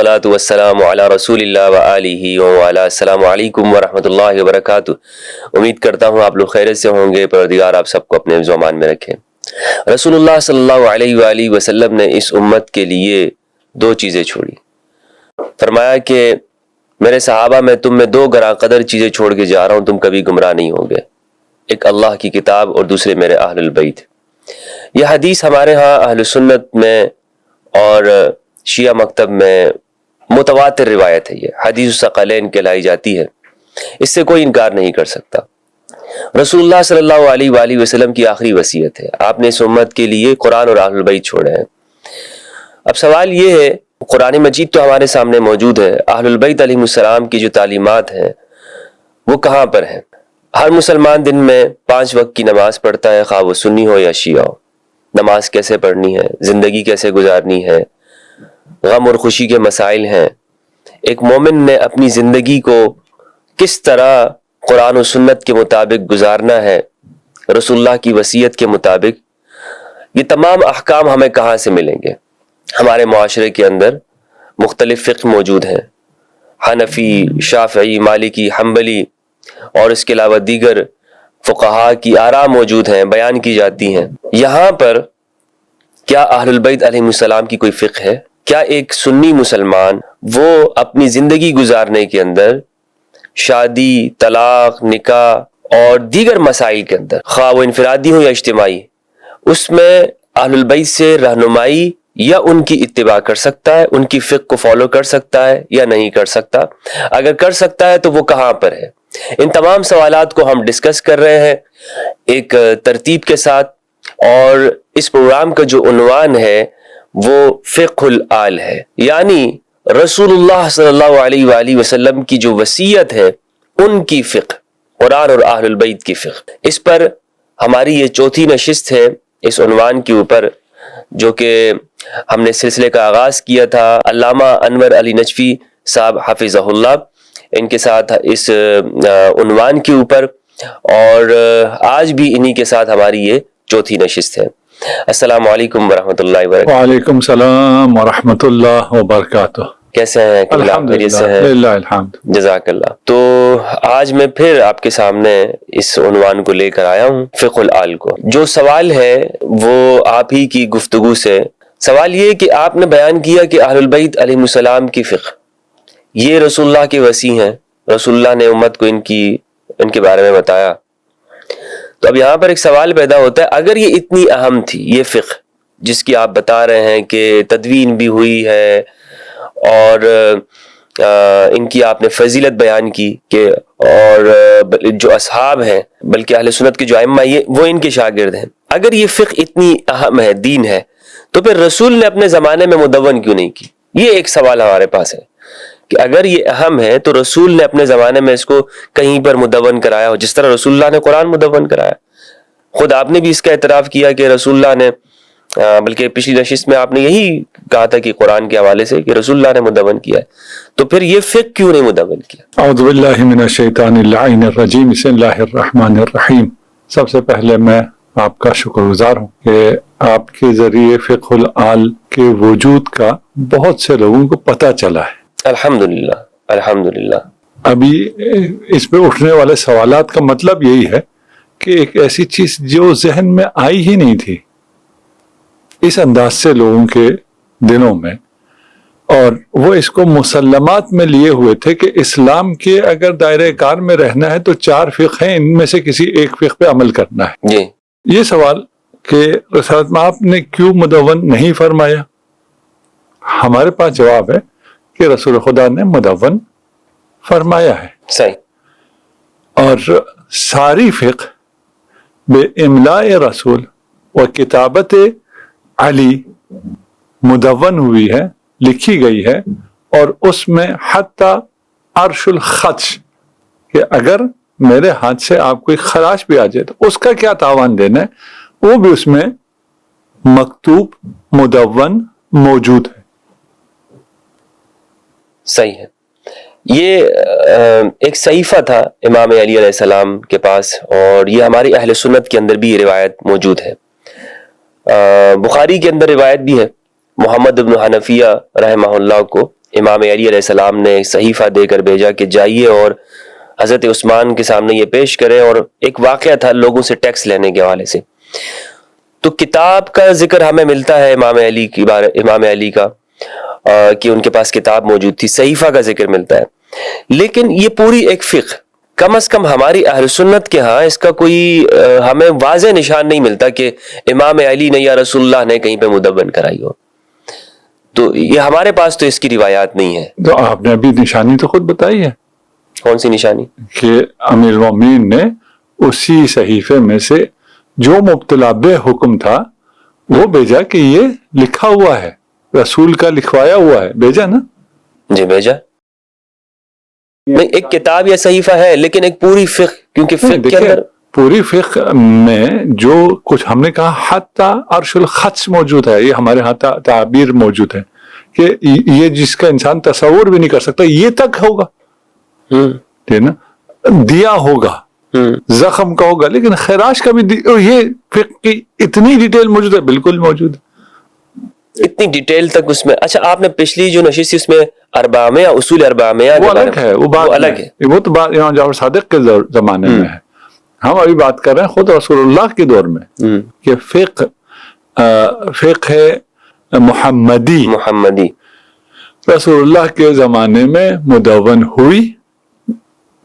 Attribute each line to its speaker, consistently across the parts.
Speaker 1: والصلاة والسلام علی رسول اللہ وآلہ وعلی السلام علیکم ورحمۃ اللہ وبرکاتہ۔ امید کرتا ہوں آپ لوگ خیریت سے ہوں گے، پروردگار آپ سب کو اپنے حفظ و امان میں رکھے۔ رسول اللہ صلی اللہ علیہ وآلہ وسلم نے اس امت کے لیے دو چیزیں چھوڑی۔ فرمایا کہ میرے صحابہ میں تم میں دو گراں قدر چیزیں چھوڑ کے جا رہا ہوں، تم کبھی گمراہ نہیں ہوں گے، ایک اللہ کی کتاب اور دوسرے میرے اہل البیت۔ یہ حدیث ہمارے ہاں اہل سنت میں اور شیعہ مکتب میں متواتر روایت ہے، یہ حدیث الثقلین کہلائی جاتی ہے، اس سے کوئی انکار نہیں کر سکتا۔ رسول اللہ صلی اللہ علیہ وآلہ وسلم کی آخری وصیت ہے، آپ نے اس امت کے لیے قرآن اور اہل البیت چھوڑے ہیں۔ اب سوال یہ ہے، قرآن مجید تو ہمارے سامنے موجود ہے، اہل البیت علیہ السلام کی جو تعلیمات ہیں وہ کہاں پر ہیں؟ ہر مسلمان دن میں 5 وقت کی نماز پڑھتا ہے، خواہ وہ سنی ہو یا شیعہ ہو۔ نماز کیسے پڑھنی ہے، زندگی کیسے گزارنی ہے، غم اور خوشی کے مسائل ہیں، ایک مومن نے اپنی زندگی کو کس طرح قرآن و سنت کے مطابق گزارنا ہے، رسول اللہ کی وصیت کے مطابق، یہ تمام احکام ہمیں کہاں سے ملیں گے؟ ہمارے معاشرے کے اندر مختلف فقہ موجود ہیں، حنفی، شافعی، مالکی، حنبلی اور اس کے علاوہ دیگر فقہاء کی آراء موجود ہیں، بیان کی جاتی ہیں۔ یہاں پر کیا اہل البیت علیہ السلام کی کوئی فقہ ہے؟ کیا ایک سنی مسلمان وہ اپنی زندگی گزارنے کے اندر شادی، طلاق، نکاح اور دیگر مسائل کے اندر، خواہ وہ انفرادی ہو یا اجتماعی، اس میں اہل البیت سے رہنمائی یا ان کی اتباع کر سکتا ہے، ان کی فقہ کو فالو کر سکتا ہے یا نہیں کر سکتا؟ اگر کر سکتا ہے تو وہ کہاں پر ہے؟ ان تمام سوالات کو ہم ڈسکس کر رہے ہیں ایک ترتیب کے ساتھ، اور اس پروگرام کا جو عنوان ہے وہ فقہ الآل ہے، یعنی رسول اللہ صلی اللہ علیہ وآلہ وسلم کی جو وصیت ہے ان کی فقہ، قرآن اور اہل البیت کی فقہ۔ اس پر ہماری یہ چوتھی نشست ہے اس عنوان کے اوپر، جو کہ ہم نے سلسلے کا آغاز کیا تھا علامہ انور علی نجفی صاحب حفظہ اللہ ان کے ساتھ اس عنوان کے اوپر، اور آج بھی انہی کے ساتھ ہماری یہ چوتھی نشست ہے۔ السلام علیکم ورحمۃ اللہ وبرکاتہ۔
Speaker 2: وعلیکم السلام ورحمۃ اللہ وبرکاتہ۔
Speaker 1: کیسے ہیں؟
Speaker 2: الحمدللہ الحمد۔
Speaker 1: جزاک اللہ۔ تو آج میں پھر آپ کے سامنے اس عنوان کو لے کر آیا ہوں، فقہ الآل کو۔ جو سوال ہے وہ آپ ہی کی گفتگو سے، سوال یہ کہ آپ نے بیان کیا کہ اہل البیت علیہ السلام کی فقہ یہ رسول اللہ کے وصی ہیں، رسول اللہ نے امت کو ان کے بارے میں بتایا۔ تو اب یہاں پر ایک سوال پیدا ہوتا ہے، اگر یہ اتنی اہم تھی یہ فقہ جس کی آپ بتا رہے ہیں کہ تدوین بھی ہوئی ہے اور ان کی آپ نے فضیلت بیان کی کہ، اور جو اصحاب ہیں بلکہ اہل سنت کے جو ائمہ وہ ان کے شاگرد ہیں، اگر یہ فقہ اتنی اہم ہے، دین ہے، تو پھر رسول نے اپنے زمانے میں مدون کیوں نہیں کی؟ یہ ایک سوال ہمارے پاس ہے کہ اگر یہ اہم ہے تو رسول نے اپنے زمانے میں اس کو کہیں پر مدون کرایا ہو، جس طرح رسول اللہ نے قرآن مدون کرایا۔ خود آپ نے بھی اس کا اعتراف کیا کہ رسول اللہ نے، بلکہ پچھلی نشست میں آپ نے یہی کہا تھا کہ قرآن کے حوالے سے کہ رسول اللہ نے مدون کیا ہے، تو پھر یہ فقہ کیوں نہیں مدون کیا؟
Speaker 2: اعوذ باللہ من الشیطان اللعین الرجیم، بسم اللہ الرحمن الرحیم۔ سب سے پہلے میں آپ کا شکر گزار ہوں کہ آپ کے ذریعے فقہ الآل کے وجود کا بہت سے لوگوں کو پتہ چلا ہے۔
Speaker 1: الحمدللہ الحمدللہ۔
Speaker 2: ابھی اس پہ اٹھنے والے سوالات کا مطلب یہی ہے کہ ایک ایسی چیز جو ذہن میں آئی ہی نہیں تھی اس انداز سے لوگوں کے دلوں میں، اور وہ اس کو مسلمات میں لیے ہوئے تھے کہ اسلام کے اگر دائرہ کار میں رہنا ہے تو 4 فقہ ہیں، ان میں سے کسی ایک فقہ پہ عمل کرنا ہے۔
Speaker 1: جی،
Speaker 2: یہ سوال کہ رسالت میں آپ نے کیوں مدون نہیں فرمایا، ہمارے پاس جواب ہے کہ رسول خدا نے مدون فرمایا ہے۔
Speaker 1: صحیح۔
Speaker 2: اور ساری فقہ بے املاء رسول و کتابت علی مدون ہوئی ہے، لکھی گئی ہے، اور اس میں حتی عرش الخدش کہ اگر میرے ہاتھ سے آپ کوئی خراش بھی آ جائے تو اس کا کیا تاوان دینا ہے، وہ بھی اس میں مکتوب مدون موجود ہے۔
Speaker 1: صحیح ہے۔ یہ ایک صحیفہ تھا امام علی علیہ السلام کے پاس، اور یہ ہماری اہل سنت کے اندر بھی یہ روایت موجود ہے۔ بخاری کے اندر روایت بھی ہے، محمد بن حنفیہ رحمہ اللہ کو امام علی علیہ السلام نے ایک صحیفہ دے کر بھیجا کہ جائیے اور حضرت عثمان کے سامنے یہ پیش کرے، اور ایک واقعہ تھا لوگوں سے ٹیکس لینے کے حوالے سے. تو کتاب کا ذکر ہمیں ملتا ہے امام علی کا کہ ان کے پاس کتاب موجود تھی، صحیفہ کا ذکر ملتا ہے. لیکن یہ پوری ایک فقہ، کم از کم ہماری اہل سنت کے ہاں اس کا کوئی ہمیں واضح نشان نہیں ملتا کہ امام علی نے یا رسول اللہ نے کہیں پہ مدون کرائی ہو. تو یہ ہمارے پاس تو اس کی روایات نہیں ہے.
Speaker 2: تو آپ نے ابھی نشانی تو خود بتائی ہے.
Speaker 1: کون سی نشانی؟
Speaker 2: کہ امیر المومنین نے اسی صحیفے میں سے جو مبتلا بے حکم تھا وہ بھیجا کہ یہ لکھا ہوا ہے، رسول کا لکھوایا ہوا ہے، بھیجا نا؟
Speaker 1: جی بھیجا. نہیں، ایک کتاب یا صحیفہ ہے لیکن ایک پوری فقہ، کیونکہ فقہ کے اندر
Speaker 2: پوری فقہ میں جو کچھ ہم نے کہا حتی عرش الخط موجود ہے، یہ ہمارے ہاں تعبیر موجود ہے کہ یہ جس کا انسان تصور بھی نہیں کر سکتا یہ تک ہوگا، ٹھیک نا؟ دیا ہوگا، زخم کا ہوگا، لیکن خراش کا بھی یہ فقہ کی اتنی ڈیٹیل موجود ہے، بالکل موجود ہے.
Speaker 1: اتنی ڈیٹیل تک اس میں. اچھا، آپ نے پچھلی جو نشست تھی اس میں اربعہ اصول اربعہ
Speaker 2: وہ الگ ہے، وہ بات
Speaker 1: الگ ہے.
Speaker 2: وہ تو بات امام جعفر صادق کے زمانے میں ہے. ہم ابھی بات کر رہے ہیں خود رسول اللہ کے دور میں کہ فقہ محمدی رسول اللہ کے زمانے میں مدون ہوئی،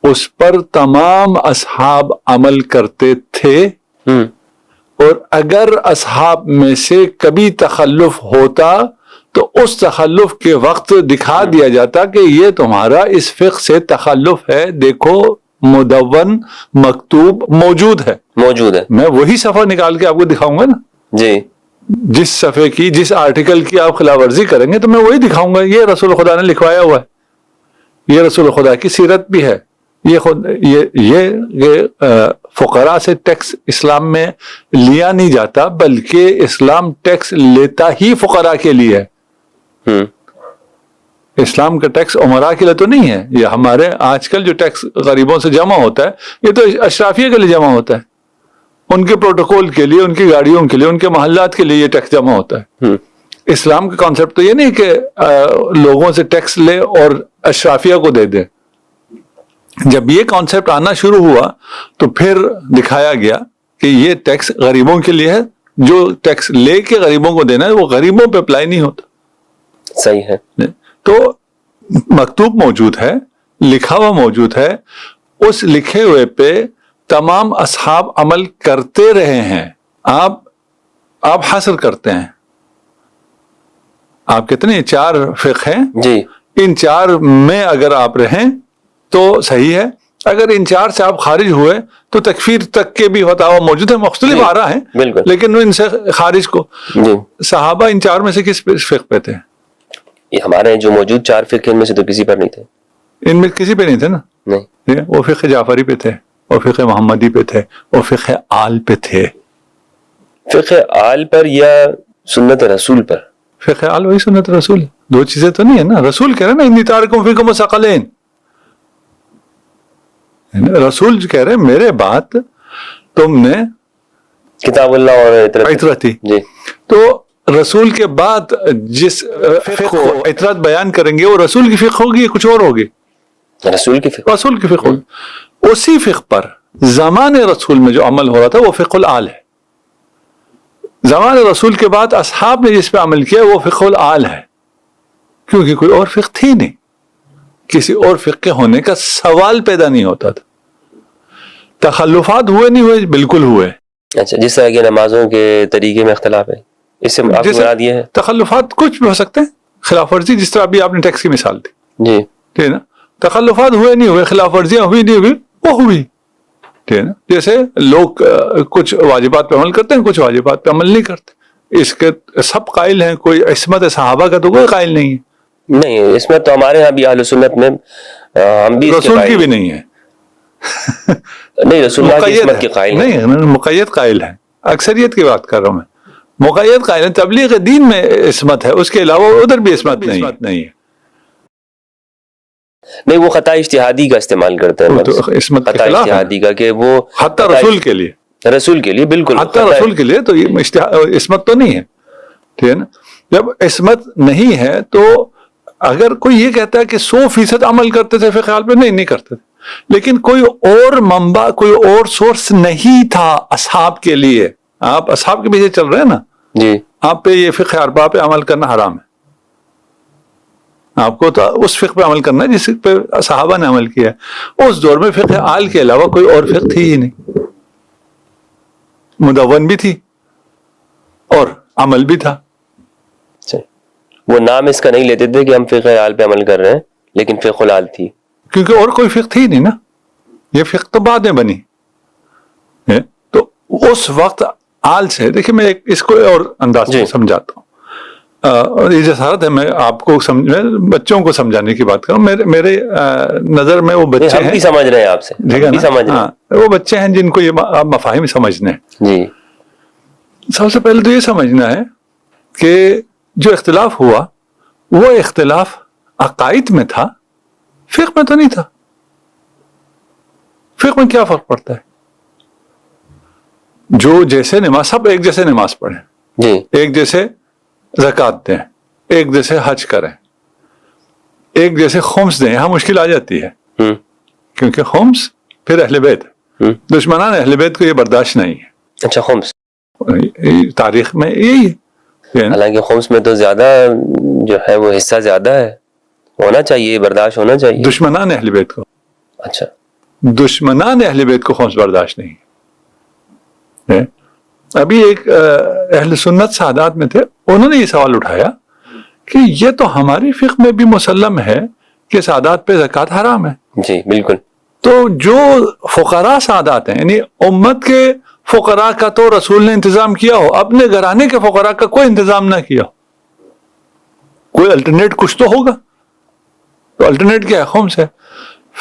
Speaker 2: اس پر تمام اصحاب عمل کرتے تھے، اور اگر اصحاب میں سے کبھی تخلف ہوتا تو اس تخلف کے وقت دکھا دیا جاتا کہ یہ تمہارا اس فقہ سے تخلف ہے، دیکھو مدون مکتوب موجود ہے. میں وہی صفحہ نکال کے آپ کو دکھاؤں گا نا جی، جس صفحے کی جس آرٹیکل کی آپ خلاف ورزی کریں گے تو میں وہی دکھاؤں گا، یہ رسول خدا نے لکھوایا ہوا ہے، یہ رسول خدا کی سیرت بھی ہے. یہ فقراء سے ٹیکس اسلام میں لیا نہیں جاتا، بلکہ اسلام ٹیکس لیتا ہی فقراء کے لیے ہے. اسلام کا ٹیکس عمراء کے لیے تو نہیں ہے. یہ ہمارے آج کل جو ٹیکس غریبوں سے جمع ہوتا ہے یہ تو اشرافیہ کے لیے جمع ہوتا ہے، ان کے پروٹوکول کے لیے، ان کی گاڑیوں کے لیے، ان کے محلات کے لیے یہ ٹیکس جمع ہوتا ہے. اسلام کا کانسیپٹ تو یہ نہیں کہ لوگوں سے ٹیکس لے اور اشرافیہ کو دے دے. جب یہ کانسیپٹ آنا شروع ہوا تو پھر دکھایا گیا کہ یہ ٹیکس غریبوں کے لیے ہے، جو ٹیکس لے کے غریبوں کو دینا ہے وہ غریبوں پہ اپلائی نہیں ہوتا.
Speaker 1: صحیح ہے.
Speaker 2: تو مکتوب موجود ہے، لکھا ہوا موجود ہے، اس لکھے ہوئے پہ تمام اصحاب عمل کرتے رہے ہیں. آپ حاصل کرتے ہیں، آپ کتنے 4 فقہ ہیں جی، ان 4 میں اگر آپ رہیں تو صحیح ہے. اگر ان 4 سے آپ خارج ہوئے تو تکفیر تک کے بھی فتاوی موجود ہے، مختلف آراء ہیں لیکن ان سے خارج کو صحابہ ان 4 میں سے کس فقہ پہ تھے؟
Speaker 1: یہ ہمارے جو موجود 4 فقہ ان میں سے تو کسی پر نہیں تھے.
Speaker 2: ان میں کسی پہ نہیں تھے نا. نہیں، وہ فقہ جعفری پہ تھے، وہ فقہ محمدی پہ تھے، وہ فقہ آل پہ تھے.
Speaker 1: فقہ آل پر یا سنت رسول پر؟
Speaker 2: فقہ آل وہی سنت رسول، دو چیزیں تو نہیں ہے نا. رسول کہہ رہے ہیں نا انی تارکم فیکم ثقلین، رسول جو کہہ رہے ہیں میرے بات تم نے
Speaker 1: کتاب اللہ اور
Speaker 2: عطرت تھی جی. تو رسول کے بعد جس فقہ و عطرت بیان کریں گے وہ رسول کی فقہ ہوگی یا کچھ اور ہوگی؟ رسول کی فقہ ہوگی. اسی فقہ پر زمان رسول میں جو عمل ہو رہا تھا وہ فقہ الآل ہے. زمان رسول کے بعد اصحاب نے جس پہ عمل کیا وہ فقہ الآل ہے، کیونکہ کوئی اور فقہ تھی نہیں، کسی اور فقہ کے ہونے کا سوال پیدا نہیں ہوتا تھا. تخلفات ہوئے نہیں ہوئے؟ بالکل ہوئے.
Speaker 1: اچھا، جس طرح کی نمازوں کے طریقے میں اختلاف ہے، اس سے آپ کو مراد یہ ہے
Speaker 2: تخلفات کچھ بھی ہو سکتے ہیں. خلاف ورزی جس طرح ابھی آپ نے ٹیکس کی مثال دی جی، ٹھیک ہے نا. تخلفات ہوئے نہیں ہوئے، خلاف ورزیاں ہوئی نہیں ہوئی، وہ ہوئی، ٹھیک ہے نا. جیسے لوگ کچھ واجبات پہ عمل کرتے ہیں، کچھ واجبات پہ عمل نہیں کرتے. اس کے سب قائل ہیں، کوئی عصمت صحابہ کا تو کوئی قائل نہیں ہے.
Speaker 1: نہیں، اس میں تو ہمارے ہاں بھی اہل سنت میں ہم بھی
Speaker 2: رسول کی بھی نہیں ہے.
Speaker 1: نہیں، رسول اللہ کی عصمت کے قائل
Speaker 2: نہیں، مقید قائل ہے. اکثریت کی بات کر رہا ہوں میں. مقید قائل ہے، تبلیغ دین میں عصمت ہے، اس کے علاوہ ادھر بھی عصمت نہیں ہے.
Speaker 1: نہیں، وہ خطا اجتہادی کا استعمال کرتے ہیں، خطا اجتہادی کا، کہ وہ
Speaker 2: حتی رسول کے لیے بالکل حتی رسول کے لیے تو یہ عصمت تو نہیں ہے، ٹھیک ہے نا. جب عصمت نہیں ہے تو اگر کوئی یہ کہتا ہے کہ 100% عمل کرتے تھے فقہ حال پہ، نہیں کرتے تھے، لیکن کوئی اور منبع، کوئی اور سورس نہیں تھا اصحاب کے لیے. آپ اصحاب کے پیچھے چل رہے ہیں نا،
Speaker 1: جی
Speaker 2: آپ پہ یہ فقہ اربعہ پہ عمل کرنا حرام ہے. آپ کو تو اس فقہ پہ عمل کرنا ہے جس پہ صحابہ نے عمل کیا ہے. اس دور میں فقہ آل کے علاوہ کوئی اور فقہ تھی ہی نہیں. مدون بھی تھی اور عمل بھی تھا.
Speaker 1: وہ نام اس کا نہیں لیتے تھے کہ ہم فقہ حال پہ عمل کر رہے ہیں، لیکن فقہ الحال تھی،
Speaker 2: کیونکہ اور کوئی فقہ تھی نہیں نا. یہ فقہ تو بعد میں بنی. تو اس وقت آل سے دیکھیں، میں اس کو اور انداز سے سمجھاتا ہوں. اور یہ جسارت ہے، میں آپ کو بچوں کو سمجھانے کی بات کروں. میرے نظر میں وہ بچے
Speaker 1: ہم بھی سمجھ رہے ہیں آپ سے،
Speaker 2: وہ بچے ہیں جن کو یہ مفاہیم سمجھنے ہیں.
Speaker 1: جی
Speaker 2: سب سے پہلے تو یہ سمجھنا ہے کہ جو اختلاف ہوا وہ اختلاف عقائد میں تھا، فقہ میں تو نہیں تھا. فقہ میں کیا فرق پڑتا ہے؟ جو جیسے نماز، سب ایک جیسے نماز پڑھیں،
Speaker 1: جی
Speaker 2: ایک جیسے زکوٰۃ دیں، ایک جیسے حج کریں، ایک جیسے خمس دیں. یہاں مشکل آ جاتی ہے کیونکہ خمس پھر اہل بیت، دشمنان اہل بیت کو یہ برداشت نہیں ہے.
Speaker 1: اچھا خمس
Speaker 2: تاریخ میں یہی ہے.
Speaker 1: حالانکہ خمس میں تو زیادہ جو ہے وہ حصہ زیادہ ہے، ہونا چاہیے، برداشت ہونا چاہیے.
Speaker 2: دشمنان اہل بیت کو،
Speaker 1: اچھا
Speaker 2: دشمنان اہل بیت کو خمس برداشت نہیں ہے. ابھی ایک اہل سنت سادات میں تھے، انہوں نے یہ سوال اٹھایا کہ یہ تو ہماری فقہ میں بھی مسلم ہے کہ سادات پہ زکوٰۃ حرام ہے.
Speaker 1: جی بالکل.
Speaker 2: تو جو فقراء سادات ہیں، یعنی امت کے فقراء کا تو رسول نے انتظام کیا ہو، اپنے گھرانے کے فقراء کا کوئی انتظام نہ کیا ہو. کوئی الٹرنیٹ کچھ تو ہوگا. تو الٹرنیٹ کیا ہے؟ خمس ہے.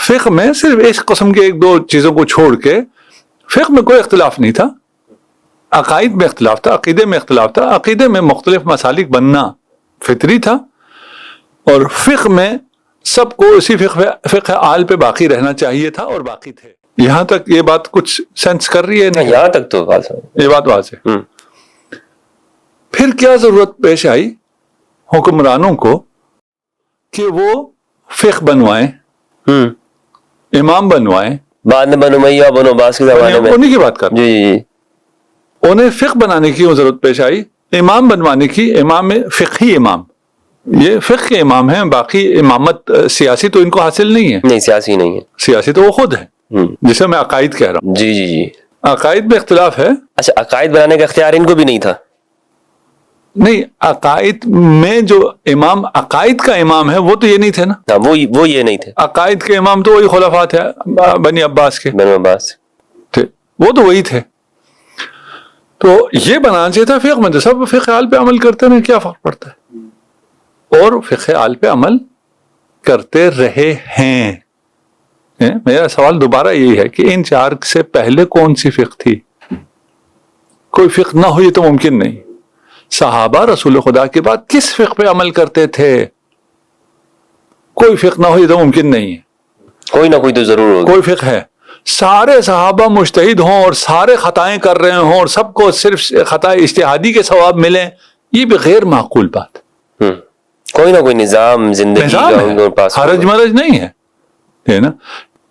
Speaker 2: فقہ میں صرف اس قسم کے ایک دو چیزوں کو چھوڑ کے فقہ میں کوئی اختلاف نہیں تھا. عقائد میں اختلاف تھا، عقیدے میں اختلاف تھا. عقیدے میں مختلف مسالک بننا فطری تھا، اور فقہ میں سب کو اسی فقہ آل پہ باقی رہنا چاہیے تھا، اور باقی تھے. یہاں تک یہ بات کچھ سینس کر رہی ہے؟ نہیں،
Speaker 1: یہاں تک تو
Speaker 2: یہ بات واضح. پھر کیا ضرورت پیش آئی حکمرانوں کو کہ وہ فقہ بنوائیں، امام بنوائیں.
Speaker 1: بعد میں بنو امیہ بنو عباس کے زمانے میں
Speaker 2: انہیں کی بات کر،
Speaker 1: جی جی
Speaker 2: انہیں فقہ بنانے کی ضرورت پیش آئی، امام بنوانے کی. امام فقہی امام، یہ فقہ کے امام ہیں. باقی امامت سیاسی تو ان کو حاصل نہیں ہے.
Speaker 1: نہیں سیاسی نہیں ہے،
Speaker 2: سیاسی تو وہ خود ہے، جسے میں عقائد کہہ رہا ہوں.
Speaker 1: جی جی جی.
Speaker 2: عقائد میں اختلاف ہے.
Speaker 1: اچھا عقائد بنانے کا اختیار ان کو بھی نہیں تھا؟
Speaker 2: نہیں، عقائد میں جو امام عقائد کا امام ہے وہ تو یہ نہیں تھے نا.
Speaker 1: وہ یہ نہیں تھے.
Speaker 2: عقائد کے امام تو وہی خلفاء تھے بنی عباس کے،
Speaker 1: بنو عباس
Speaker 2: تھے، وہ تو وہی تھے. تو یہ بنانا چاہیے تھا فقہ میں. تو سب فقہ آل پہ عمل کرتے رہے، کیا فرق پڑتا ہے؟ اور فقہ آل پہ عمل کرتے رہے ہیں. میرا سوال دوبارہ یہی ہے کہ ان چار سے پہلے کون سی فقہ تھی؟ کوئی فقہ نہ ہوئی تو ممکن نہیں. صحابہ رسول خدا کے بعد کس فقہ پہ عمل کرتے تھے؟ کوئی فقہ نہ ہوئی تو ممکن نہیں ہے.
Speaker 1: کوئی نہ کوئی تو ضرور ہوگا.
Speaker 2: کوئی فقہ ہے. سارے صحابہ مجتہد ہوں اور سارے خطائیں کر رہے ہوں اور سب کو صرف خطا اجتہادی کے ثواب ملیں، یہ بھی غیر معقول بات.
Speaker 1: کوئی نہ کوئی نظام زندگی کا پاس،
Speaker 2: حرج مرج نہیں ہے نا.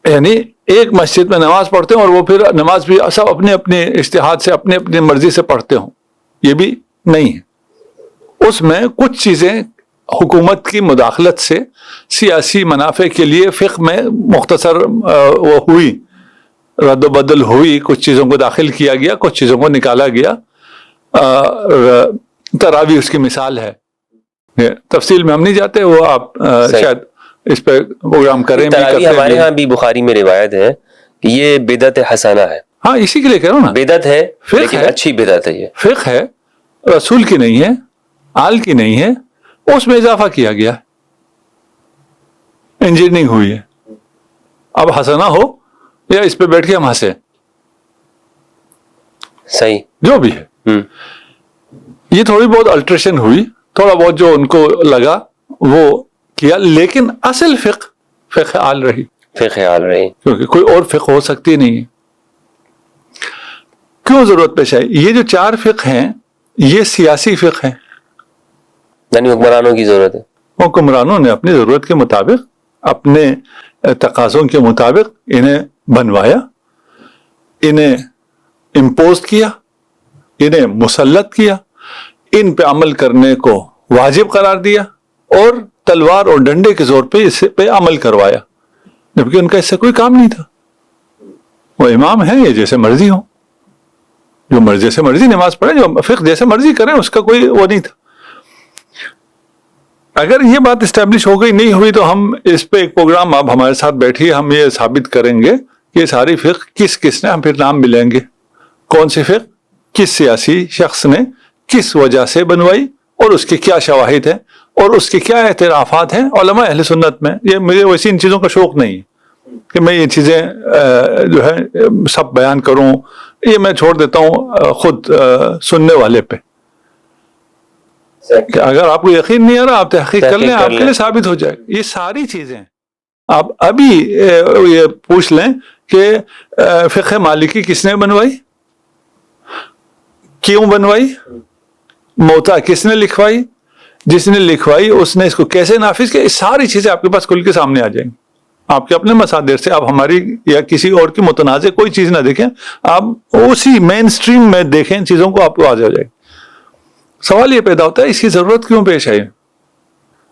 Speaker 2: یعنی ایک مسجد میں نماز پڑھتے ہیں اور وہ پھر نماز بھی سب اپنے اپنے اجتہاد سے اپنے اپنے مرضی سے پڑھتے ہوں، یہ بھی نہیں ہے. اس میں کچھ چیزیں حکومت کی مداخلت سے سیاسی منافع کے لیے فقہ میں مختصر وہ ہوئی، رد و بدل ہوئی، کچھ چیزوں کو داخل کیا گیا، کچھ چیزوں کو نکالا گیا. تراویح اس کی مثال ہے. تفصیل میں ہم نہیں جاتے، وہ آپ شاید اس پہ پروگرام کریں.
Speaker 1: تراویح ہمارے ہاں بھی بخاری میں روایت ہے کہ یہ بدعت حسنہ ہے.
Speaker 2: ہاں اسی کے لیے کہہ رہا ہوں نا، بدعت ہے
Speaker 1: لیکن اچھی بدعت ہے. یہ
Speaker 2: فقہ ہے، رسول کی نہیں ہے، آل کی نہیں ہے، اس میں اضافہ کیا گیا، انجینئرنگ ہوئی ہے. اب حسنہ ہو یا اس پہ بیٹھ کے ہم ہنسے،
Speaker 1: صحیح
Speaker 2: جو بھی ہے. یہ تھوڑی بہت الٹریشن ہوئی، تھوڑا بہت جو ان کو لگا وہ کیا، لیکن اصل فقہ آل رہی.
Speaker 1: فقہ آل رہی،
Speaker 2: کیونکہ کوئی اور فقہ ہو سکتی نہیں ہے. کیوں ضرورت پیش آئی؟ یہ جو چار فقہ ہیں یہ سیاسی فقہ ہیں،
Speaker 1: یعنی حکمرانوں کی ضرورت ہے.
Speaker 2: حکمرانوں نے اپنی ضرورت کے مطابق، اپنے تقاضوں کے مطابق انہیں بنوایا، انہیں امپوز کیا، انہیں مسلط کیا، ان پہ عمل کرنے کو واجب قرار دیا اور تلوار اور ڈنڈے کے زور پہ اس پہ عمل کروایا، جبکہ ان کا اس سے کوئی کام نہیں تھا۔ وہ امام ہیں، یہ جیسے مرضی ہوں، جو جیسے مرضی نماز پڑھیں، جو فقہ جیسے مرضی کریں، اس کا کوئی وہ نہیں تھا۔ اگر یہ بات اسٹیبلش ہو گئی، نہیں ہوئی، تو ہم اس پہ ایک پروگرام، آپ ہمارے ساتھ بیٹھیے، ہم یہ ثابت کریں گے کہ یہ ساری فقہ کس نے، ہم پھر نام ملیں گے کون سی فقہ کس سیاسی شخص نے کس وجہ سے بنوائی، اور اس کے کیا شواہد ہیں اور اس کے کیا اعترافات ہیں علماء اہل سنت میں۔ یہ مجھے ویسی ان چیزوں کا شوق نہیں ہے کہ میں یہ چیزیں جو ہے سب بیان کروں، یہ میں چھوڑ دیتا ہوں خود سننے والے پہ، کہ اگر آپ کو یقین نہیں آ رہا آپ تحقیق کر لیں، آپ کے لیے ثابت ہو جائے گا۔ یہ ساری چیزیں آپ ابھی یہ پوچھ لیں کہ فقہ مالکی کس نے بنوائی، کیوں بنوائی، موتا کس نے لکھوائی، جس نے لکھوائی اس نے اس کو کیسے نافذ کیا، یہ ساری چیزیں آپ کے پاس کھل کے سامنے آ جائیں گی۔ آپ کے اپنے مصادر سے، آپ ہماری یا کسی اور کی متنازع کوئی چیز نہ دیکھیں، آپ اسی مین سٹریم میں دیکھیں چیزوں کو، آپ کو واضح ہو جائے گی۔ سوال یہ پیدا ہوتا ہے اس کی ضرورت کیوں پیش آئی؟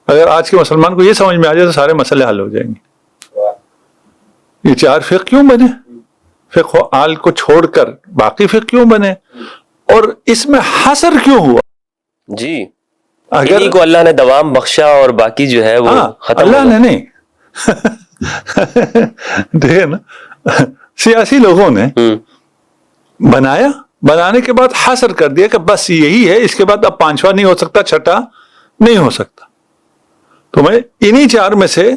Speaker 2: اگر آج کے مسلمان کو یہ سمجھ میں آ جائے تو سارے مسئلے حل ہو جائیں گے۔ یہ چار فقہ کیوں بنے، فقہ و آل کو چھوڑ کر باقی فقہ کیوں بنے، اور اس میں حصر کیوں ہوا؟
Speaker 1: جی،
Speaker 2: اگر
Speaker 1: انہی کو اللہ نے دوام بخشا اور باقی جو ہے وہ ختم
Speaker 2: اللہ نے نہیں دیکھیں نا، سیاسی لوگوں نے بنایا، بنانے کے بعد حصر کر دیا کہ بس یہی ہے، اس کے بعد اب پانچواں نہیں ہو سکتا، چھٹا نہیں ہو سکتا، تو میں انہی چار میں سے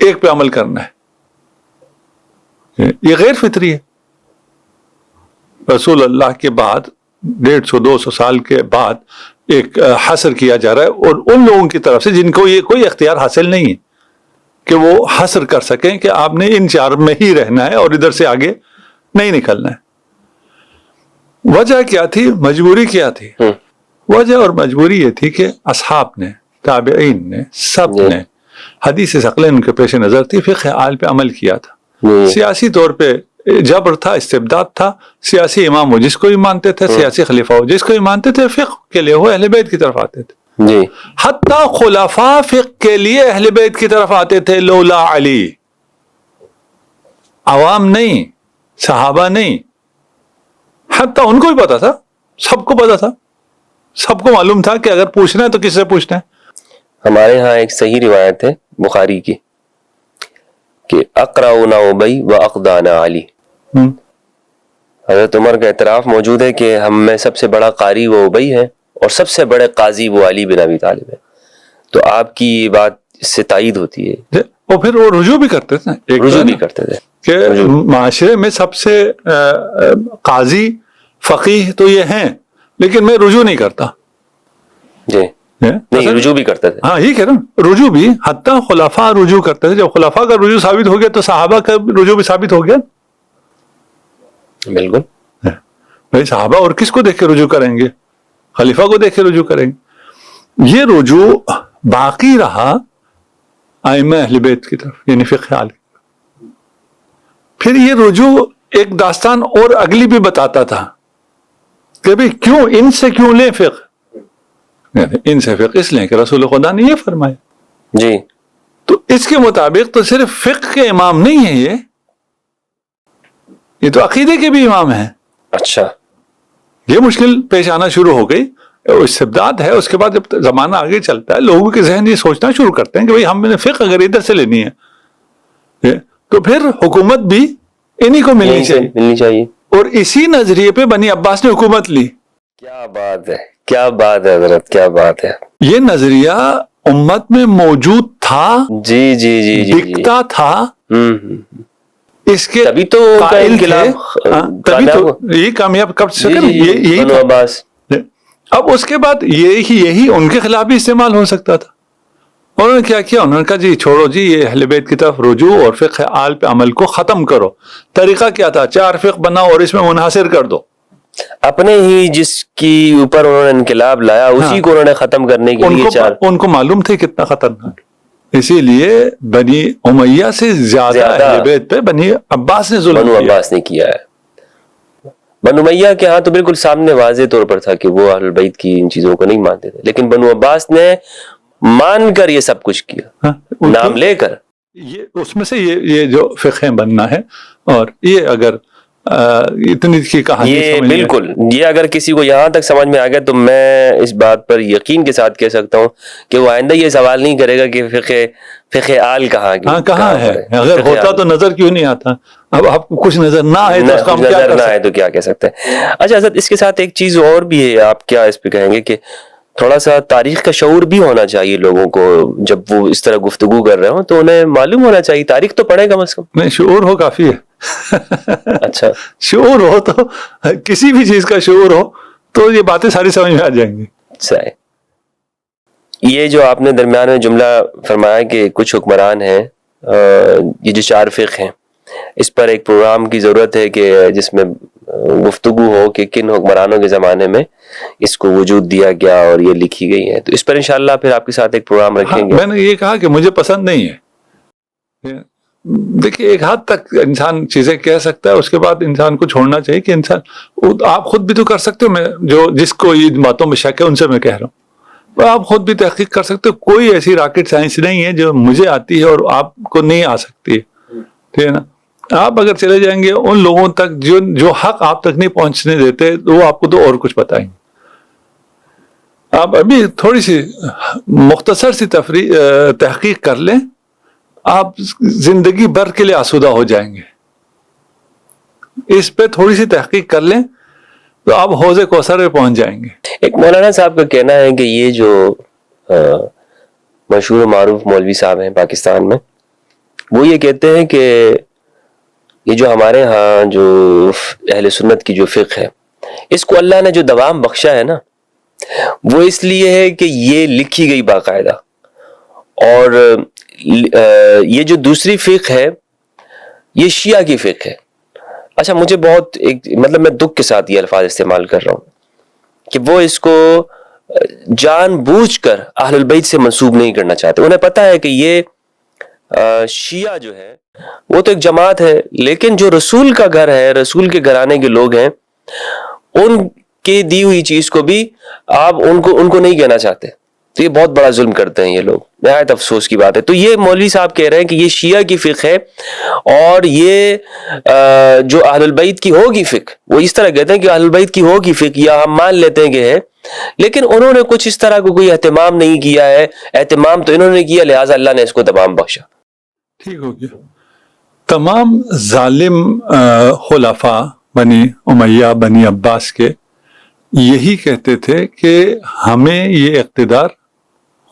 Speaker 2: ایک پہ عمل کرنا ہے۔ یہ غیر فطری ہے۔ رسول اللہ کے بعد 150-200 سال کے بعد ایک حصر کیا جا رہا ہے، اور ان لوگوں کی طرف سے جن کو یہ کوئی اختیار حاصل نہیں ہے کہ وہ حصر کر سکیں کہ آپ نے ان چار میں ہی رہنا ہے اور ادھر سے آگے نہیں نکلنا ہے۔ وجہ کیا تھی، مجبوری کیا تھی؟ وجہ اور مجبوری یہ تھی کہ اصحاب نے، تابعین نے، سب نے حدیث ثقلین ان کے پیش نظر تھی، فقہ آل پہ عمل کیا تھا۔ سیاسی طور پہ جبر تھا، استبداد تھا، سیاسی امام وہ جس کو بھی مانتے تھے، سیاسی خلیفہ وہ جس کو بھی مانتے تھے، فقہ کے لیے وہ اہل بیت کی طرف آتے تھے۔
Speaker 1: جی،
Speaker 2: حتیٰ خلفاء فقہ کے لیے اہل بیت کی طرف آتے تھے، لولا علی، عوام نہیں، صحابہ نہیں، حتیٰ ان کو بھی پتا تھا، سب کو پتا تھا، سب کو معلوم تھا کہ اگر پوچھنا ہے تو کس سے پوچھنا ہے۔
Speaker 1: ہمارے ہاں ایک صحیح روایت ہے بخاری کی کہ اقرأنا ابی و اقدانا علی۔ حضرت عمر کا اعتراف موجود ہے کہ ہم میں سب سے بڑا قاری وہ ابی ہے اور سب سے بڑے قاضی وہ علی بن ابی طالب ہے۔ تو آپ کی یہ بات اس سے تائید ہوتی ہے۔
Speaker 2: اور پھر وہ رجوع بھی کرتے تھے،
Speaker 1: رجوع بھی کرتے تھے
Speaker 2: کہ معاشرے میں سب سے قاضی فقیہ تو یہ ہیں، لیکن میں رجوع نہیں کرتا۔
Speaker 1: جی، نہیں، رجوع بھی کرتے تھے۔
Speaker 2: ہاں، یہ کہہ رہا ہوں، رجوع بھی، حتیٰ خلفاء رجوع کرتے تھے۔ جب خلفاء کا رجوع ثابت ہو گیا تو صحابہ کا رجوع بھی ثابت ہو گیا۔
Speaker 1: بالکل،
Speaker 2: بھائی صحابہ اور کس کو دیکھ کے رجوع کریں گے؟ خلیفہ کو دیکھ کے رجوع کریں گے۔ یہ رجوع باقی رہا ائمہ اہل بیت کی طرف، یعنی فقہ آل کی طرف۔ پھر یہ رجوع ایک داستان اور اگلی بھی بتاتا تھا کہ بھئی کیوں ان سے کیوں لیں فقہ، ان سے فقہ اس لیں کہ رسول خدا نے یہ فرمایا۔
Speaker 1: جی،
Speaker 2: تو اس کے مطابق تو صرف فقہ کے امام نہیں ہیں، یہ تو عقیدے کے بھی امام ہیں۔
Speaker 1: اچھا،
Speaker 2: یہ مشکل پیش آنا شروع ہو گئی، استبداد ہے۔ اس کے بعد جب زمانہ آگے چلتا ہے، لوگوں کے ذہن یہ سوچنا شروع کرتے ہیں کہ بھئی ہم نے فقہ اگر ادھر سے لینی ہے تو پھر حکومت بھی انہی کو ملنی چاہیے، اور اسی نظریے پہ بنی عباس نے حکومت لی۔
Speaker 1: کیا بات ہے، کیا بات ہے حضرت، کیا بات ہے۔
Speaker 2: یہ نظریہ امت میں موجود تھا،
Speaker 1: جی جی جی جی،
Speaker 2: دکھتا تھا، اس کے
Speaker 1: تبھی تو
Speaker 2: قائل تھے، تبھی تو یہ کامیاب کب سے یہی
Speaker 1: بنو عباس۔
Speaker 2: اب اس کے بعد یہی ان کے خلاف بھی استعمال ہو سکتا تھا۔ انہوں نے کیا کیا، انہوں نے کہا جی چھوڑو جی، یہ اہل بیت کی طرف رجوع اور فقہ آل پہ عمل کو ختم کرو۔ طریقہ کیا تھا، 4 فقہ بناؤ اور اس میں منحصر کر دو۔
Speaker 1: اپنے ہی جس کی اوپر انہوں نے انقلاب لایا اسی کو انہوں نے ختم کرنے کے لیے چار
Speaker 2: ان کو معلوم تھے کتنا خطرناک، اسی لیے بنی امیہ سے زیادہ اہل بیت پہ بنی عباس نے ظلم
Speaker 1: بنو
Speaker 2: کیا۔
Speaker 1: عباس نے کیا ہے۔ بنو امیہ کے ہاں تو بالکل سامنے واضح طور پر تھا کہ وہ اہل بیت کی ان چیزوں کو نہیں مانتے تھے، لیکن بنو عباس نے مان کر یہ سب کچھ کیا،
Speaker 2: ہاں، ان
Speaker 1: نام
Speaker 2: کو
Speaker 1: لے کر۔
Speaker 2: یہ اس میں سے یہ جو فقہ بننا ہے، اور یہ اگر اتنی کی کہانی
Speaker 1: یہ
Speaker 2: سمجھ میں،
Speaker 1: بالکل، یہ اگر کسی کو یہاں تک سمجھ میں آ گیا تو میں اس بات پر یقین کے ساتھ کہہ سکتا ہوں کہ وہ آئندہ یہ سوال نہیں کرے گا کہ فقہ آل کہاں
Speaker 2: ہاں کہاں ہے،
Speaker 1: پر
Speaker 2: اگر
Speaker 1: فقہ
Speaker 2: ہوتا
Speaker 1: آل۔
Speaker 2: تو نظر کیوں نہیں آتا؟ اب آپ کو کچھ نظر نہ آئے تو اس کا ہم کیا
Speaker 1: نظر
Speaker 2: کر
Speaker 1: نہ
Speaker 2: سکتے
Speaker 1: آئے تو کیا کہہ سکتے ہیں۔ اچھا حضرت، اس کے ساتھ ایک چیز اور بھی ہے، آپ کیا اس پہ کہیں گے کہ تھوڑا سا تاریخ کا شعور بھی ہونا چاہیے لوگوں کو، جب وہ اس طرح گفتگو کر رہے ہوں تو انہیں معلوم ہونا چاہیے، تاریخ تو پڑھے کم از کم۔
Speaker 2: نہیں، شعور ہو کافی ہے۔
Speaker 1: اچھا،
Speaker 2: شعور ہو تو، کسی بھی چیز کا شعور ہو تو یہ باتیں ساری سمجھ میں آ جائیں گی۔
Speaker 1: صحیح۔ یہ جو آپ نے درمیان میں جملہ فرمایا کہ کچھ حکمران ہیں، یہ جو چار فقہ ہیں، اس پر ایک پروگرام کی ضرورت ہے کہ جس میں گفتگو ہو کہ کن حکمرانوں کے زمانے میں اس کو وجود دیا گیا اور یہ لکھی گئی ہے، تو اس پر انشاءاللہ پھر آپ کے ساتھ ایک پروگرام رکھیں گے۔
Speaker 2: میں نے یہ کہا کہ مجھے پسند نہیں ہے۔ دیکھیے، ایک حد تک انسان چیزیں کہہ سکتا ہے، اس کے بعد انسان کو چھوڑنا چاہیے کہ انسان، آپ خود بھی تو کر سکتے ہو، میں جس کو یہ باتوں میں شک ہے ان سے میں کہہ رہا ہوں، آپ خود بھی تحقیق کر سکتے ہو، کوئی ایسی راکٹ سائنس نہیں ہے جو مجھے آتی ہے اور آپ کو نہیں آ سکتی ہے، ٹھیک ہے نا؟ آپ اگر چلے جائیں گے ان لوگوں تک جو حق آپ تک نہیں پہنچنے دیتے، وہ آپ کو تو اور کچھ بتائیں گے۔ آپ ابھی تھوڑی سی مختصر سی تحقیق کر لیں، آپ زندگی بھر کے لیے آسودہ ہو جائیں گے۔ اس پہ تھوڑی سی تحقیق کر لیں تو آپ حوض کوثر پہ پہنچ جائیں گے۔
Speaker 1: ایک مولانا صاحب کا کہنا ہے کہ یہ جو مشہور و معروف مولوی صاحب ہیں پاکستان میں، وہ یہ کہتے ہیں کہ یہ جو ہمارے ہاں جو اہل سنت کی جو فقہ ہے، اس کو اللہ نے جو دوام بخشا ہے نا، وہ اس لیے ہے کہ یہ لکھی گئی باقاعدہ، اور یہ جو دوسری فقہ ہے یہ شیعہ کی فقہ ہے۔ اچھا، مجھے بہت مطلب میں دکھ کے ساتھ یہ الفاظ استعمال کر رہا ہوں کہ وہ اس کو جان بوجھ کر اہل البیت سے منسوب نہیں کرنا چاہتے۔ انہیں پتہ ہے کہ یہ شیعہ جو ہے وہ تو ایک جماعت ہے، لیکن جو رسول کا گھر ہے، رسول کے گھرانے کے لوگ ہیں، ان کے دی ہوئی چیز کو بھی آپ ان کو نہیں کہنا چاہتے، تو یہ بہت بڑا ظلم کرتے ہیں یہ لوگ، نہایت افسوس کی بات ہے۔ تو یہ مولوی صاحب کہہ رہے ہیں کہ یہ شیعہ کی فقہ ہے، اور یہ جو اہل البیت کی ہوگی فقہ، وہ اس طرح کہتے ہیں کہ اہل البیت کی ہوگی فقہ، یا ہم مان لیتے ہیں کہ ہے، لیکن انہوں نے کچھ اس طرح کو کوئی اہتمام نہیں کیا ہے، اہتمام تو انہوں نے کیا، لہٰذا اللہ نے اس کو تمام بخشا۔
Speaker 2: ٹھیک ہو گیا۔ تمام ظالم خلفاء بنی امیہ، بنی عباس کے یہی کہتے تھے کہ ہمیں یہ اقتدار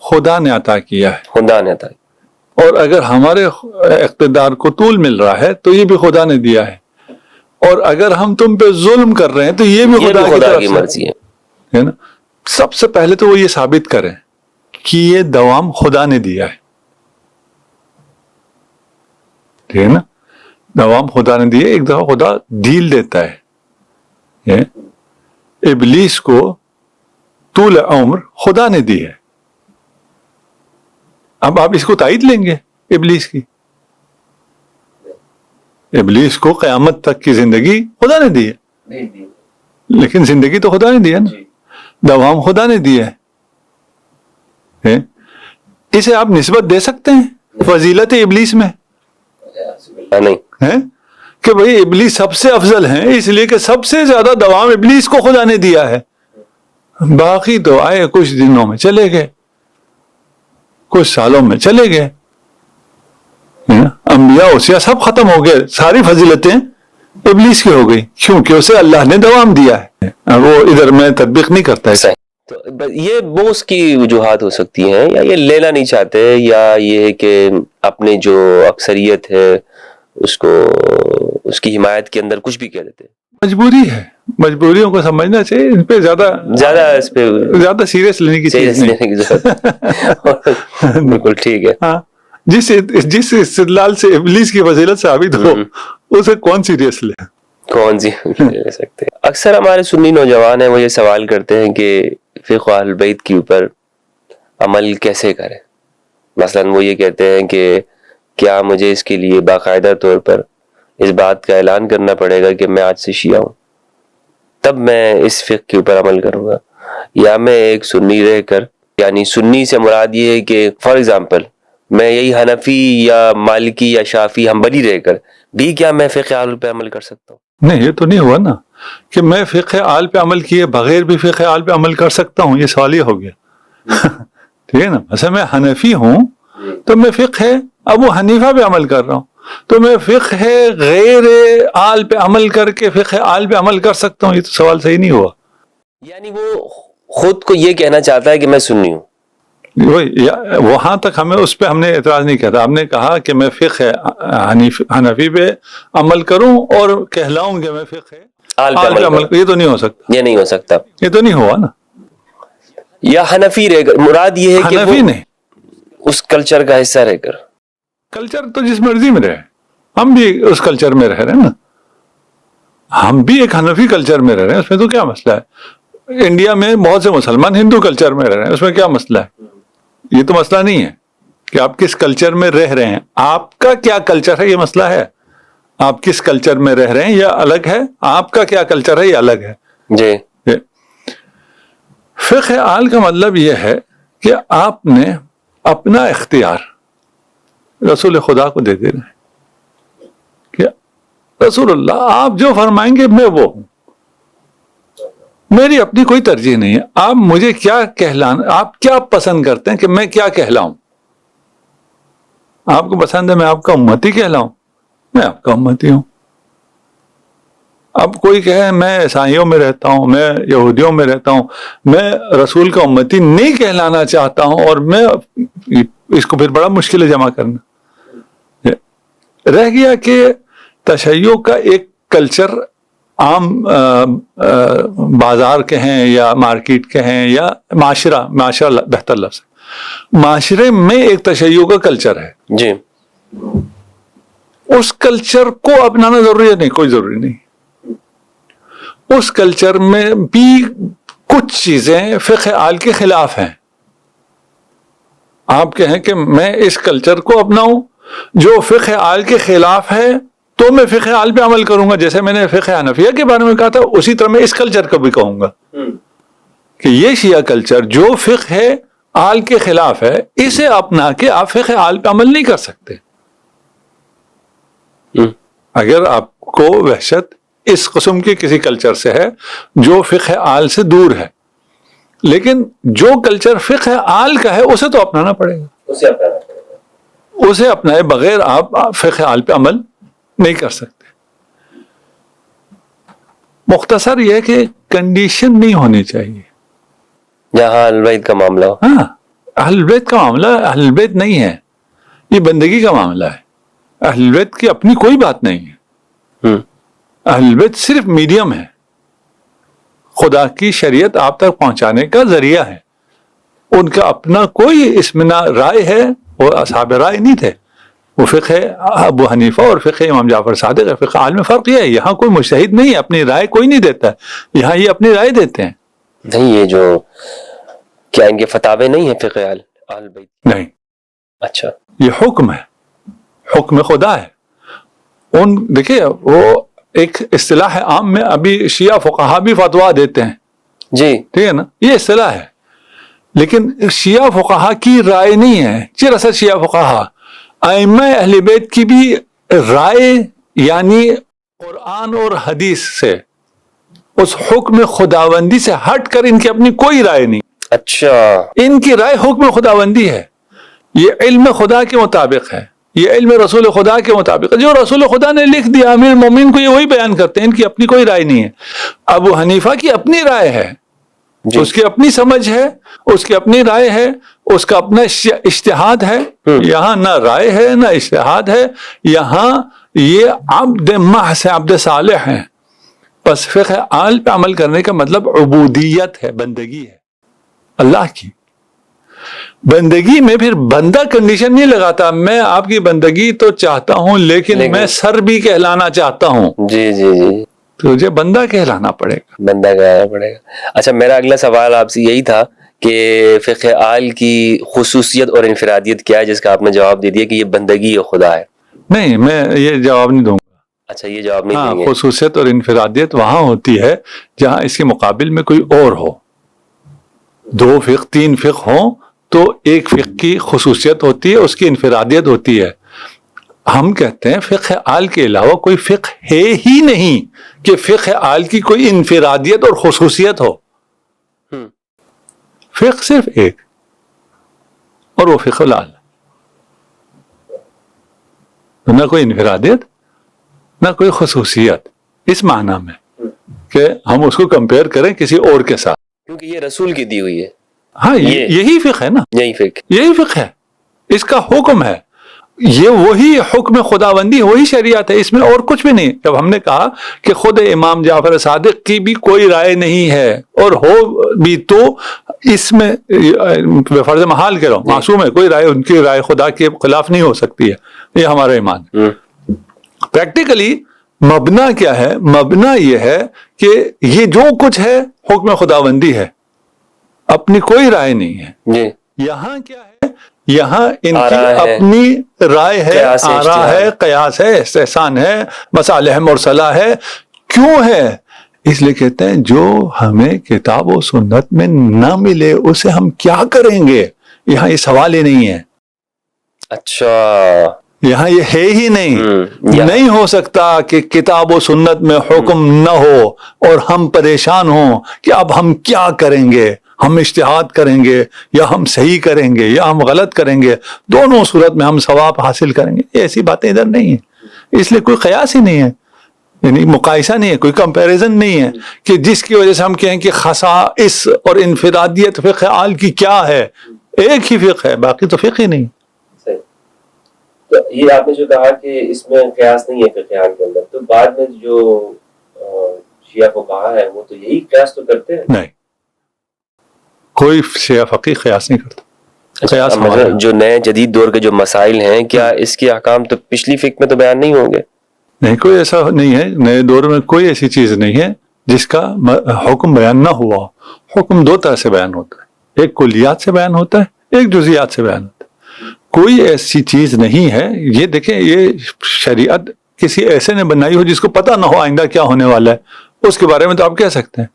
Speaker 2: خدا نے عطا کیا ہے،
Speaker 1: خدا نے عطا کیا،
Speaker 2: اور اگر ہمارے اقتدار کو طول مل رہا ہے تو یہ بھی خدا نے دیا ہے، اور اگر ہم تم پہ ظلم کر رہے ہیں تو یہ بھی خدا کی طرف سے
Speaker 1: مرضی
Speaker 2: ہے نا۔ سب سے پہلے تو وہ یہ ثابت کریں کہ یہ دوام خدا نے دیا ہے، ٹھیک ہے نا؟ دوام خدا نے دیا، ایک دفعہ خدا ڈھیل دیتا ہے۔ ابلیس کو طول عمر خدا نے دی ہے، اب آپ اس کو تائید لیں گے ابلیس کی؟ ابلیس کو قیامت تک کی زندگی خدا نے دی ہے، لیکن زندگی تو خدا نے دی ہے نا، دوام خدا نے دیا ہے۔ اسے آپ نسبت دے سکتے ہیں فضیلت ابلیس میں؟
Speaker 1: نہیں
Speaker 2: ہے کہ بھئی ابلیس سب سے افضل ہیں اس لیے کہ سب سے زیادہ دوام ابلیس کو خدا نے دیا ہے، باقی تو آئے کچھ دنوں میں چلے گئے، کچھ سالوں میں چلے گئے، انبیاء اوصیاء سب ختم ہو گئے، ساری فضیلتیں ابلیس کی ہو گئی، کیونکہ اسے اللہ نے دوام دیا ہے، وہ ادھر میں تطبیق نہیں کرتا ہے۔
Speaker 1: تو یہ بوس کی وجوہات ہو سکتی ہیں، یا یہ لینا نہیں چاہتے، یا یہ ہے کہ اپنی جو اکثریت ہے اس کو اس کی حمایت کے اندر کچھ بھی کہہ دیتے ہیں۔
Speaker 2: مجبوری ہے، مجبوریوں کو سمجھنا چاہیے، ان پہ
Speaker 1: اس پہ
Speaker 2: زیادہ سیریس لینے کی چیز نہیں۔
Speaker 1: بالکل ٹھیک ہے۔
Speaker 2: ہاں، جس استدلال سے ابلیس کی فضیلت ثابت ہو اسے کون سیریس لے؟
Speaker 1: کون سی لے سکتے ہیں؟ اکثر ہمارے سنی نوجوان ہیں وہ یہ سوال کرتے ہیں کہ فقہ اہل بیت کے اوپر عمل کیسے کریں. مثلا وہ یہ کہتے ہیں کہ کیا مجھے اس کے لیے باقاعدہ طور پر اس بات کا اعلان کرنا پڑے گا کہ میں آج سے شیعہ ہوں تب میں اس فقہ کے اوپر عمل کروں گا، یا میں ایک سنی رہ کر، یعنی سنی سے مراد یہ ہے کہ فار ایگزامپل میں یہی حنفی یا مالکی یا شافی حنبلی رہ کر بھی کیا میں فقہ اہل پہ عمل کر سکتا ہوں؟
Speaker 2: نہیں، یہ تو نہیں ہوا نا کہ میں فقہ آل پہ عمل کیے بغیر بھی فقہ آل پہ عمل کر سکتا ہوں. یہ سوال یہ ہو گیا. ٹھیک ہے نا. مثلا میں حنفی ہوں تو میں فقہ ابو حنیفہ پہ عمل کر رہا ہوں، تو میں فقہ غیر آل پہ عمل کر کے فقہ آل پہ عمل کر سکتا ہوں. یہ تو سوال صحیح نہیں ہوا.
Speaker 1: یعنی وہ خود کو یہ کہنا چاہتا ہے کہ میں سنی ہوں.
Speaker 2: وہاں تک اس پہ ہم نے اعتراض نہیں کیا تھا. ہم نے کہا کہ میں فقہ حنفی پہ عمل کروں اور کہلاؤں کہ میں فقہ
Speaker 1: آل پہ عمل
Speaker 2: یہ تو نہیں ہو سکتا.
Speaker 1: یہ نہیں ہو سکتا.
Speaker 2: یہ تو نہیں ہوا نا.
Speaker 1: یا حنفی رہ کر مراد یہ ہے کہ
Speaker 2: حنفی نہیں،
Speaker 1: اس کلچر کا حصہ رہ کر.
Speaker 2: کلچر تو جس مرضی میں رہے، ہم بھی اس کلچر میں رہ رہے ہیں نا. ہم بھی ایک حنفی کلچر میں رہ رہے ہیں، اس میں تو کیا مسئلہ ہے. انڈیا میں بہت سے مسلمان ہندو کلچر میں رہ رہے ہیں، اس میں کیا مسئلہ ہے. یہ تو مسئلہ نہیں ہے کہ آپ کس کلچر میں رہ رہے ہیں، آپ کا کیا کلچر ہے یہ مسئلہ ہے. آپ کس کلچر میں رہ رہے ہیں یہ الگ ہے، آپ کا کیا کلچر ہے یہ الگ ہے.
Speaker 1: جی.
Speaker 2: فقہ آل کا مطلب یہ ہے کہ آپ نے اپنا اختیار رسول خدا کو دے دینا ہے کہ رسول اللہ آپ جو فرمائیں گے میں وہ ہوں. میری اپنی کوئی ترجیح نہیں ہے. آپ مجھے کیا کہلانا، آپ کیا پسند کرتے ہیں کہ میں کیا کہلاؤں. آپ کو پسند ہے میں آپ کا امتی کہلاؤں، میں آپ کا امتی ہوں. اب کوئی کہے میں عیسائیوں میں رہتا ہوں، میں یہودیوں میں رہتا ہوں، میں رسول کا امتی نہیں کہلانا چاہتا ہوں، اور میں اس کو پھر بڑا مشکل ہے جمع کرنا. رہ گیا کہ تشیع کا ایک کلچر عام بازار کے ہیں یا مارکیٹ کے ہیں یا معاشرہ بہتر لفظ، معاشرے میں ایک تشیع کا کلچر ہے.
Speaker 1: جی.
Speaker 2: اس کلچر کو اپنانا ضروری ہے؟ نہیں، کوئی ضروری نہیں. اس کلچر میں بھی کچھ چیزیں فقہ آل کے خلاف ہیں. آپ کہیں کہ میں اس کلچر کو اپناؤں جو فقہ آل کے خلاف ہے تو میں فقہ آل پہ عمل کروں گا. جیسے میں نے فقہ حنفیہ کے بارے میں کہا تھا، اسی طرح میں اس کلچر کو بھی کہوں گا کہ یہ شیعہ کلچر جو فقہ آل کے خلاف ہے، اسے اپنا کے آپ فقہ آل پہ عمل نہیں کر سکتے. اگر آپ کو وحشت اس قسم کے کسی کلچر سے ہے جو فقہ آل سے دور ہے، لیکن جو کلچر فقہ آل کا ہے اسے تو اپنانا پڑے گا. اسے اپنائے بغیر آپ فقہ آل پہ عمل نہیں کر سکتے. مختصر یہ ہے کہ کنڈیشن نہیں ہونی چاہیے.
Speaker 1: جہاں اہل بیت کا معاملہ ہو.
Speaker 2: ہاں، اہل بیت کا معاملہ اہل بیت نہیں ہے، یہ بندگی کا معاملہ ہے. اہل بیت کی اپنی کوئی بات نہیں ہے. اہل بیت صرف میڈیم ہے، خدا کی شریعت آپ تک پہنچانے کا ذریعہ ہے. ان کا اپنا کوئی اس میں نہ رائے ہے، وہ اصحاب رائے نہیں تھے. وہ فقہ ابو حنیفہ اور فقہ امام جعفر صادق ہے. فقہ آل میں فرق یہ ہے، یہاں کوئی مجتہد نہیں ہے، اپنی رائے کوئی نہیں دیتا ہے، یہاں یہ اپنی رائے دیتے ہیں.
Speaker 1: نہیں، یہ جو کیا ان کے فتاوے نہیں ہیں فقہ اہل بیت؟
Speaker 2: نہیں.
Speaker 1: اچھا،
Speaker 2: یہ حکم ہے، حکم خدا ہے. دیکھیے وہ ایک اصطلاح ہے عام میں، ابھی شیعہ فقہا بھی فتوا دیتے ہیں.
Speaker 1: جی.
Speaker 2: ٹھیک ہے نا، یہ اصطلاح ہے، لیکن شیعہ فقہا کی رائے نہیں ہے. چرا شیعہ فقہا ائمہ اہل بیت کی بھی رائے، یعنی قرآن اور حدیث سے، اس حکم خداوندی سے ہٹ کر ان کی اپنی کوئی رائے نہیں.
Speaker 1: اچھا،
Speaker 2: ان کی رائے حکم خداوندی ہے. یہ علم خدا کے مطابق ہے، یہ علم رسول خدا کے مطابق ہے. جو رسول خدا نے لکھ دیا امیر المومنین کو یہ وہی بیان کرتے ہیں. ان کی اپنی کوئی رائے نہیں ہے. ابو حنیفہ کی اپنی رائے ہے، اس کی اپنی سمجھ ہے، اس کی اپنی رائے ہے، اس کا اپنا اجتہاد ہے. یہاں نہ رائے ہے نہ اجتہاد ہے، یہاں یہ عبد محض عبد صالح ہیں. پس فقہ آل پہ عمل کرنے کا مطلب عبودیت ہے، بندگی ہے اللہ کی. بندگی میں پھر بندہ کنڈیشن نہیں لگاتا، میں آپ کی بندگی تو چاہتا ہوں لیکن میں سر بھی کہلانا چاہتا ہوں.
Speaker 1: جی جی جی.
Speaker 2: تجھے بندہ کہلانا پڑے گا.
Speaker 1: بندہ کہنا پڑے گا. اچھا میرا اگلا سوال آپ سے یہی تھا کہ فقہ آل کی خصوصیت اور انفرادیت کیا ہے، جس کا آپ نے جواب دے دیا کہ یہ بندگی خدا ہے.
Speaker 2: نہیں، میں یہ جواب نہیں دوں گا.
Speaker 1: اچھا یہ جواب نہیں
Speaker 2: ہاں،
Speaker 1: دیں گے.
Speaker 2: خصوصیت اور انفرادیت وہاں ہوتی ہے جہاں اس کے مقابل میں کوئی اور ہو. 2 فقہ 3 فقہ ہوں تو ایک فقہ کی خصوصیت ہوتی ہے، اس کی انفرادیت ہوتی ہے. ہم کہتے ہیں فقہ آل کے علاوہ کوئی فقہ ہے ہی نہیں کہ فقہ آل کی کوئی انفرادیت اور خصوصیت ہو. فقہ صرف ایک، اور وہ فقہ الآل. نہ کوئی انفرادیت نہ کوئی خصوصیت اس معنی میں کہ ہم اس کو کمپیئر کریں کسی اور کے ساتھ.
Speaker 1: کیونکہ یہ رسول کی دی ہوئی ہے.
Speaker 2: ہاں یہی فقہ ہے نا،
Speaker 1: یہی
Speaker 2: فقہ ہے، اس کا حکم ہے. یہ وہی حکم خداوندی، وہی شریعت ہے، اس میں اور کچھ بھی نہیں. جب ہم نے کہا کہ خود امام جعفر صادق کی بھی کوئی رائے نہیں ہے اور ہو بھی تو اس میں فرض محال کہہ رہا ہوں، معصوم ہے، کوئی رائے ان کی رائے خدا کے خلاف نہیں ہو سکتی ہے. یہ ہمارا ایمان ہے. پریکٹیکلی مبنا کیا ہے؟ مبنا یہ ہے کہ یہ جو کچھ ہے حکم خداوندی ہے، اپنی کوئی رائے نہیں ہے. یہاں کیا ہے؟ یہاں ان کی اپنی رائے ہے، آرا ہے، قیاس ہے، استحسان ہے، مصالح مرسلہ ہے. کیوں ہے؟ اس لیے کہتے ہیں جو ہمیں کتاب و سنت میں نہ ملے اسے ہم کیا کریں گے. یہاں یہ سوال ہی نہیں ہے.
Speaker 1: اچھا
Speaker 2: یہاں یہ ہے ہی نہیں. نہیں ہو سکتا کہ کتاب و سنت میں حکم نہ ہو اور ہم پریشان ہوں کہ اب ہم کیا کریں گے. ہم اجتہاد کریں گے یا ہم صحیح کریں گے یا ہم غلط کریں گے، دونوں صورت میں ہم ثواب حاصل کریں گے. ایسی باتیں ادھر نہیں ہیں. اس لیے کوئی قیاس ہی نہیں ہے، یعنی مقایسہ نہیں ہے، کوئی کمپیریزن نہیں ہے کہ جس کی وجہ سے ہم کہیں کہ خصائص اور انفرادیت فقہ آل کی کیا ہے. ایک ہی فقہ ہے، باقی تو فقہ ہی نہیں.
Speaker 1: تو یہ آپ نے جو کہا کہ اس میں قیاس نہیں ہے فقہ آل کے اندر، تو بعد میں جو شیعہ فقہا ہے وہ تو یہی قیاس تو کرتے ہیں. نہیں،
Speaker 2: کوئی شیعہ فقیہ قیاس نہیں کرتا. قیاس
Speaker 1: جو نئے جدید دور کے جو مسائل ہیں، کیا اس کے احکام تو پچھلی فقہ میں تو بیان نہیں ہوں گے؟
Speaker 2: نہیں، کوئی ایسا نہیں ہے. نئے دور میں کوئی ایسی چیز نہیں ہے جس کا حکم بیان نہ ہوا. حکم 2 طرح سے بیان ہوتا ہے، ایک کلیات سے بیان ہوتا ہے، ایک جزیات سے بیان ہوتا ہے. کوئی ایسی چیز نہیں ہے. یہ دیکھیں، یہ شریعت کسی ایسے نے بنائی ہو جس کو پتہ نہ ہو آئندہ کیا ہونے والا ہے، اس کے بارے میں تو آپ کہہ سکتے ہیں.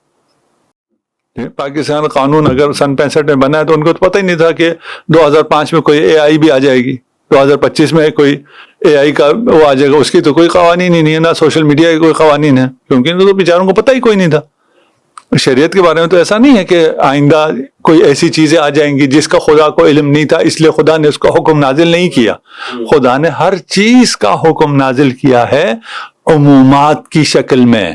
Speaker 2: پاکستان قانون اگر سن 65 میں بنا ہے تو ان کو تو پتہ ہی نہیں تھا کہ 2005 میں کوئی اے آئی بھی آ جائے گی، 2025 میں کوئی اے آئی کا وہ آ جائے گا. اس کی تو کوئی قوانین ہی نہیں ہے، نہ سوشل میڈیا کے کوئی قوانین ہے، کیونکہ ان کو تو بیچاروں کو پتہ ہی کوئی نہیں تھا. شریعت کے بارے میں تو ایسا نہیں ہے کہ آئندہ کوئی ایسی چیزیں آ جائیں گی جس کا خدا کو علم نہیں تھا، اس لیے خدا نے اس کا حکم نازل نہیں کیا. خدا نے ہر چیز کا حکم نازل کیا ہے عمومات کی شکل میں.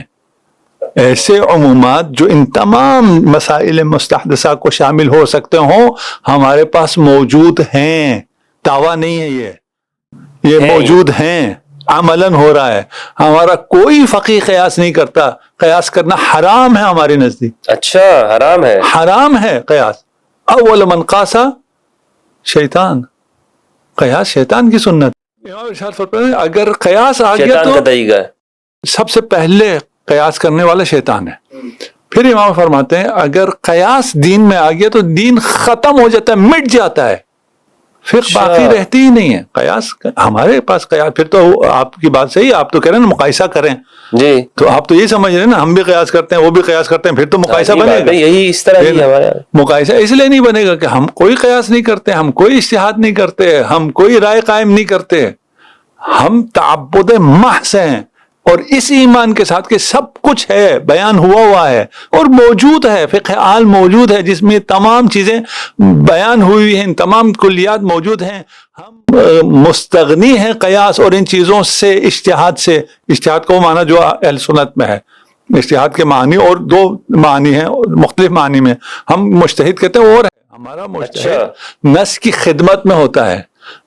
Speaker 2: ایسے عمومات جو ان تمام مسائل مستحدثہ کو شامل ہو سکتے ہوں ہمارے پاس موجود ہیں. دعویٰ نہیں ہے، یہ موجود ہیں، عملاً ہو رہا ہے. ہمارا کوئی فقیہ قیاس نہیں کرتا. قیاس کرنا حرام ہے ہمارے نزدیک.
Speaker 1: اچھا، حرام ہے؟ حرام
Speaker 2: ہے قیاس. اول من قاس شیطان. قیاس شیطان کی سنت. اگر قیاس آ گیا تو سب سے پہلے قیاس کرنے والا شیطان ہے. پھر امام فرماتے ہیں اگر قیاس دین میں آ گیا تو دین ختم ہو جاتا ہے، مٹ جاتا ہے، فقہ باقی رہتی ہی نہیں ہے. قیاس ہمارے پاس قیاس، پھر تو آپ کی بات صحیح ہے، آپ تو کہہ رہے ہیں نا مقایسہ کریں جی، تو آپ تو یہ سمجھ رہے ہیں نا ہم بھی قیاس کرتے ہیں وہ بھی قیاس کرتے ہیں، پھر تو مقایسہ بنے گا.
Speaker 1: یہی اس طرح ہی ہمارا
Speaker 2: مقایسہ اس لیے نہیں بنے گا کہ ہم کوئی قیاس نہیں کرتے، ہم کوئی اجتہاد نہیں کرتے، ہم کوئی رائے قائم نہیں کرتے. ہم تعبد محض ہیں اور اس ایمان کے ساتھ کہ سب کچھ ہے، بیان ہوا ہے اور موجود ہے. فقہ آل موجود ہے جس میں تمام چیزیں بیان ہوئی ہیں، تمام کلیات موجود ہیں. ہم مستغنی ہیں قیاس اور ان چیزوں سے، اجتہاد سے. اجتہاد کو معنی جو اہل سنت میں ہے، اجتہاد کے معنی اور 2 معنی ہیں مختلف معنی میں. ہم مجتہد کہتے ہیں اور ہمارا مجتہد نص کی خدمت میں ہوتا ہے،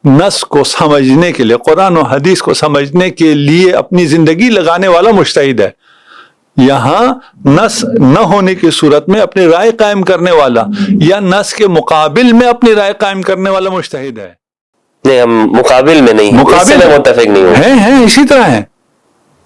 Speaker 2: نص کو سمجھنے کے لیے، قرآن و حدیث کو سمجھنے کے لیے اپنی زندگی لگانے والا مجتہد ہے. یہاں نص نہ ہونے کی صورت میں اپنی رائے قائم کرنے والا یا نص کے مقابل میں اپنی رائے قائم کرنے والا مجتہد ہے.
Speaker 1: نہیں، ہم مقابل میں نہیں، مقابل میں متفق نہیں
Speaker 2: ہیں، اسی طرح ہیں.